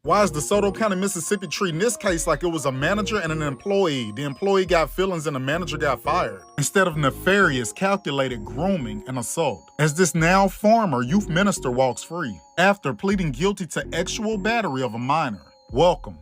Why is DeSoto County, Mississippi treating this case like it was a manager and an employee? The employee got feelings and the manager got fired. Instead of nefarious, calculated grooming and assault. As this now former youth minister walks free after pleading guilty to actual battery of a minor. Welcome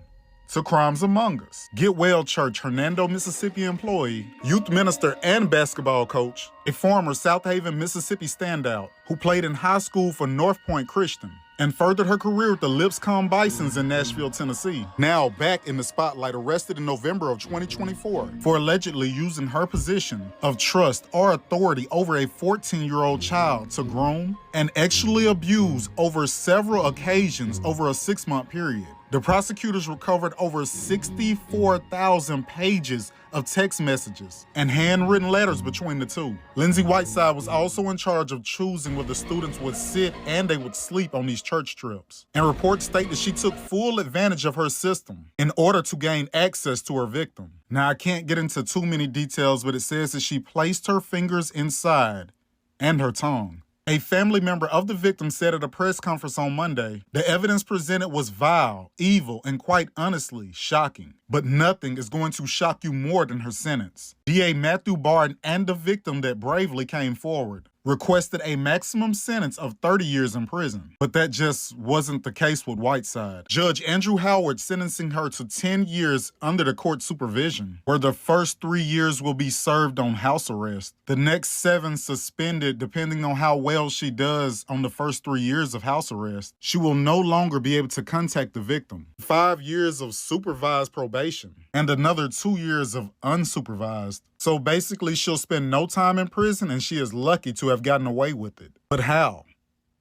to Crimes Among Us. Get Well Church, Hernando, Mississippi employee, youth minister and basketball coach, a former South Haven, Mississippi standout who played in high school for North Point Christian and furthered her career with the Lipscomb Bisons in Nashville, Tennessee. Now back in the spotlight, arrested in November of 2024 for allegedly using her position of trust or authority over a 14-year-old child to groom and actually abuse over several occasions over a 6-month period. The prosecutors recovered over 64,000 pages of text messages and handwritten letters between the two. Lindsey Whiteside was also in charge of choosing where the students would sit and they would sleep on these church trips. And reports state that she took full advantage of her system in order to gain access to her victim. Now, I can't get into too many details, but it says that she placed her fingers inside and her tongue. A family member of the victim said at a press conference on Monday, the evidence presented was vile, evil, and quite honestly, shocking. But nothing is going to shock you more than her sentence. DA Matthew Barton and the victim that bravely came forward requested a maximum sentence of 30 years in prison. But that just wasn't the case with Whiteside. Judge Andrew Howard sentencing her to 10 years under the court supervision, where the first 3 years will be served on house arrest. The next 7 suspended depending on how well she does on the first 3 years of house arrest. She will no longer be able to contact the victim. 5 years of supervised probation and another 2 years of unsupervised. So basically, she'll spend no time in prison, and she is lucky to have gotten away with it. But how?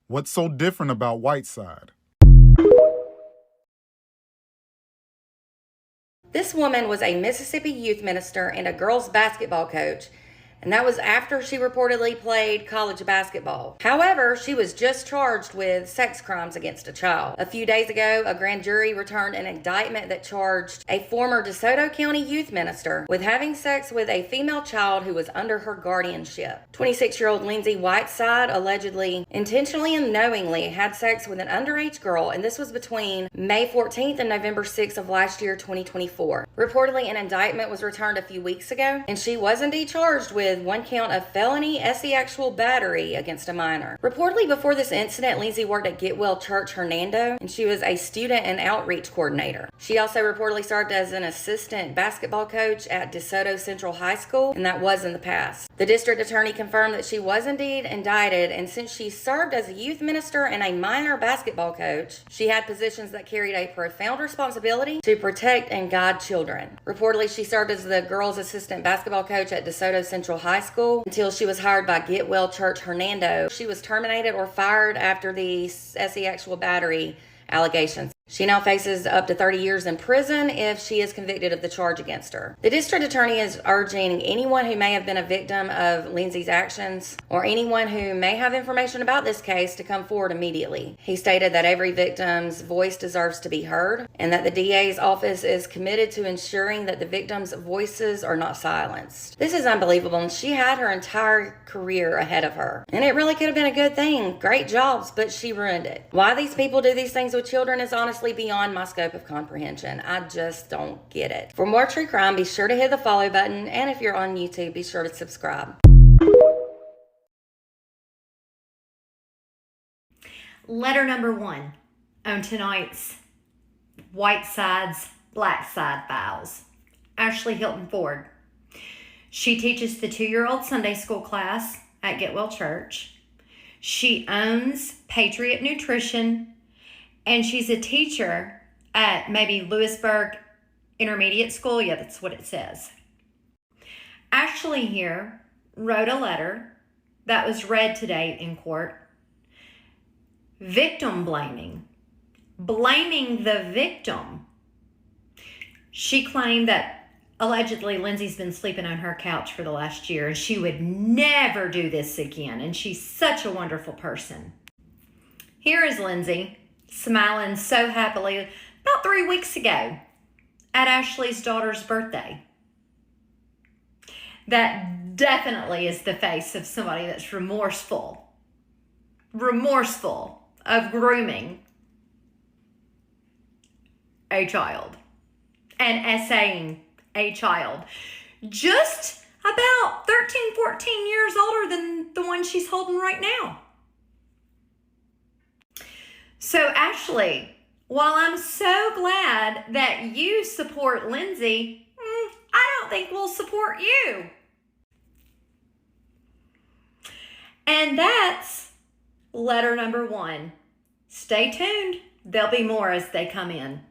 What's so different about Whiteside? This woman was a Mississippi youth minister and a girls basketball coach, and that was after she reportedly played college basketball. However, she was just charged with sex crimes against a child. A few days ago, a grand jury returned an indictment that charged a former DeSoto County youth minister with having sex with a female child who was under her guardianship. 26-year-old Lindsey Whiteside allegedly intentionally and knowingly had sex with an underage girl, and this was between May 14th and November 6th of last year, 2024. Reportedly, an indictment was returned a few weeks ago, and she was indeed charged with 1 count of felony sexual battery against a minor. Reportedly, before this incident, Lindsey worked at Get Well Church, Hernando, and she was a student and outreach coordinator. She also reportedly served as an assistant basketball coach at DeSoto Central High School, and that was in the past. The district attorney confirmed that she was indeed indicted, and since she served as a youth minister and a minor basketball coach, she had positions that carried a profound responsibility to protect and guide children. Reportedly, she served as the girls' assistant basketball coach at DeSoto Central High School until she was hired by Get Well Church, Hernando. She was terminated or fired after the sexual battery allegations. She now faces up to 30 years in prison if she is convicted of the charge against her. The district attorney is urging anyone who may have been a victim of Lindsey's actions or anyone who may have information about this case to come forward immediately. He stated that every victim's voice deserves to be heard and that the DA's office is committed to ensuring that the victims' voices are not silenced. This is unbelievable, and she had her entire career ahead of her. And it really could have been a good thing. Great jobs, but she ruined it. Why these people do these things with children is honestly beyond my scope of comprehension. I just don't get it. For more true crime, be sure to hit the follow button, and if you're on YouTube, be sure to subscribe. Letter number 1 on tonight's Whiteside's Blackside Files. Ashley Hilton Ford. She teaches the 2-year-old Sunday school class at Get Well Church. She owns Patriot Nutrition, and she's a teacher at maybe Lewisburg Intermediate School. Yeah, that's what it says. Ashley here wrote a letter that was read today in court. Victim blaming. Blaming the victim. She claimed that allegedly Lindsey's been sleeping on her couch for the last year and she would never do this again. And she's such a wonderful person. Here is Lindsey, smiling so happily about 3 weeks ago at Ashley's daughter's birthday. That definitely is the face of somebody that's remorseful of grooming a child and essaying a child. Just about 13, 14 years older than the one she's holding right now. So Ashley, while I'm so glad that you support Lindsey, I don't think we'll support you. And that's letter number 1. Stay tuned. There'll be more as they come in.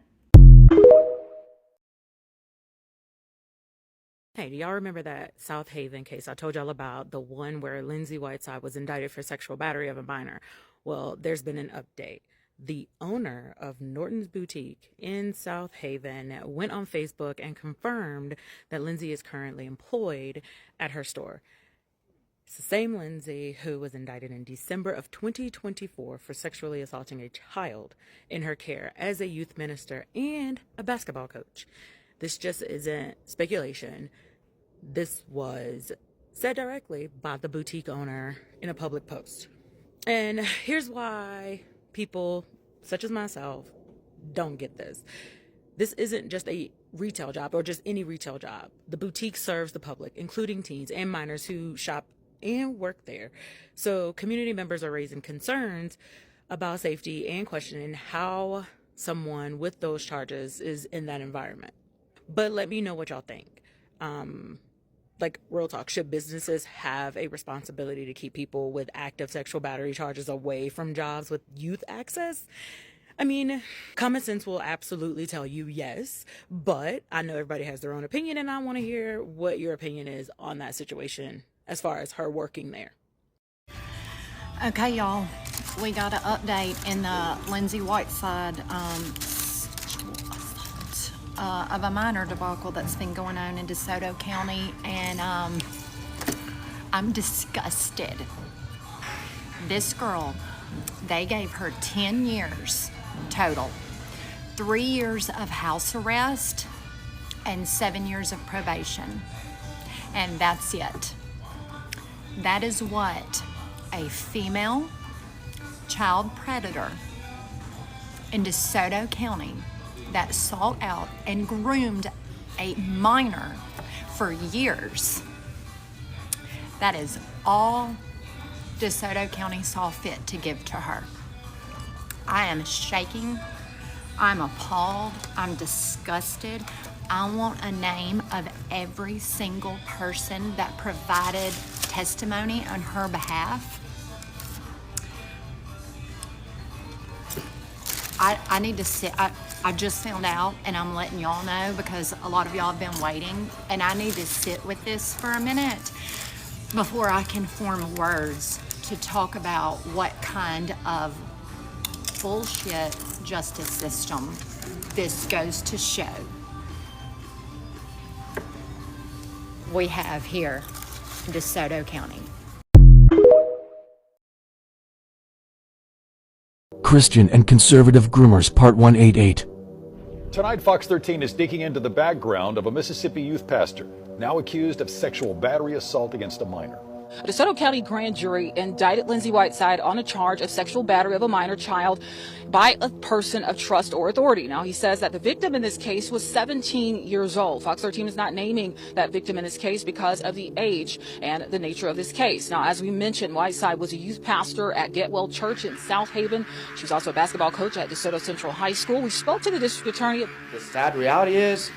Hey, do y'all remember that South Haven case I told y'all about, the one where Lindsey Whiteside was indicted for sexual battery of a minor? Well, there's been an update. The owner of Norton's Boutique in South Haven went on Facebook and confirmed that Lindsey is currently employed at her store. It's the same Lindsey who was indicted in December of 2024 for sexually assaulting a child in her care as a youth minister and a basketball coach. This just isn't speculation. This was said directly by the boutique owner in a public post. And here's why people such as myself don't get this. This isn't just a retail job or just any retail job. The boutique serves the public, including teens and minors who shop and work there. So community members are raising concerns about safety and questioning how someone with those charges is in that environment. But let me know what y'all think. Like, real talk, should businesses have a responsibility to keep people with active sexual battery charges away from jobs with youth access? I mean, common sense will absolutely tell you yes, but I know everybody has their own opinion, and I want to hear what your opinion is on that situation as far as her working there. Okay, y'all, we got an update in the Lindsey Whiteside of a minor debacle that's been going on in DeSoto County, and I'm disgusted. This girl, they gave her 10 years total, 3 years of house arrest and 7 years of probation, and that's it. That is what a female child predator in DeSoto County that sought out and groomed a minor for years. That is all DeSoto County saw fit to give to her. I am shaking. I'm appalled. I'm disgusted. I want a name of every single person that provided testimony on her behalf. I need to sit. I just found out, and I'm letting y'all know because a lot of y'all have been waiting, and I need to sit with this for a minute before I can form words to talk about what kind of bullshit justice system this goes to show we have here in DeSoto County. Christian and Conservative Groomers Part 188. Tonight, Fox 13 is digging into the background of a Mississippi youth pastor, now accused of sexual battery assault against a minor. A DeSoto County grand jury indicted Lindsey Whiteside on a charge of sexual battery of a minor child by a person of trust or authority. Now, he says that the victim in this case was 17 years old. Fox 13 is not naming that victim in this case because of the age and the nature of this case. Now, as we mentioned, Whiteside was a youth pastor at Get Well Church in South Haven. She was also a basketball coach at DeSoto Central High School. We spoke to the district attorney. The sad reality is,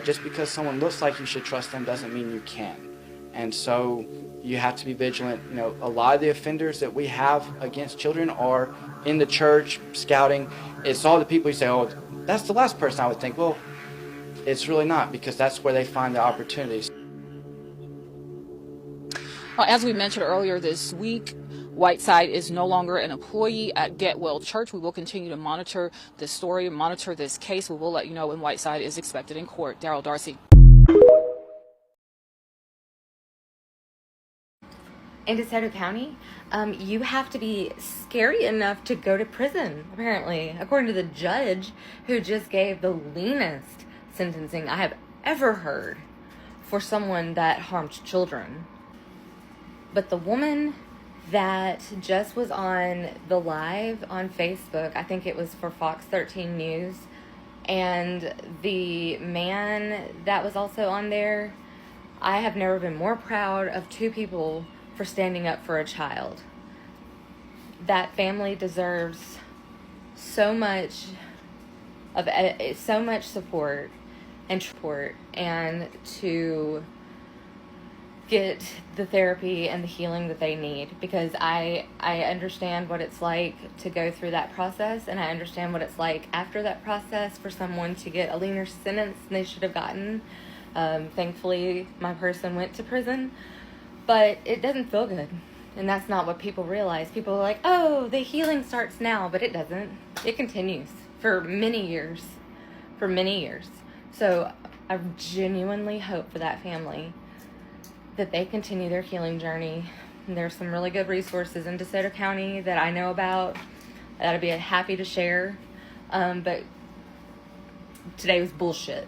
just because someone looks like you should trust them doesn't mean you can. And so you have to be vigilant. You know, a lot of the offenders that we have against children are in the church, scouting. It's all the people you say, oh, that's the last person I would think. Well, it's really not, because that's where they find the opportunities. Well, as we mentioned earlier this week, Whiteside is no longer an employee at Get Well Church. We will continue to monitor this story, monitor this case. We will let you know when Whiteside is expected in court. Daryl Darcy. In DeSoto County, you have to be scary enough to go to prison, apparently, according to the judge who just gave the leanest sentencing I have ever heard for someone that harmed children. But the woman that just was on the live on Facebook, I think it was for Fox 13 News, And the man that was also on there, I have never been more proud of two people for standing up for a child. That family deserves so much support and to get the therapy and the healing that they need, because I understand what it's like to go through that process, and I understand what it's like after that process for someone to get a leaner sentence than they should have gotten. Thankfully, my person went to prison, but it doesn't feel good, and that's not what people realize. People are like, oh, the healing starts now, but it doesn't. It continues for many years. So I genuinely hope for that family that they continue their healing journey. And there's some really good resources in DeSoto County that I know about that I'd be happy to share. But today was bullshit.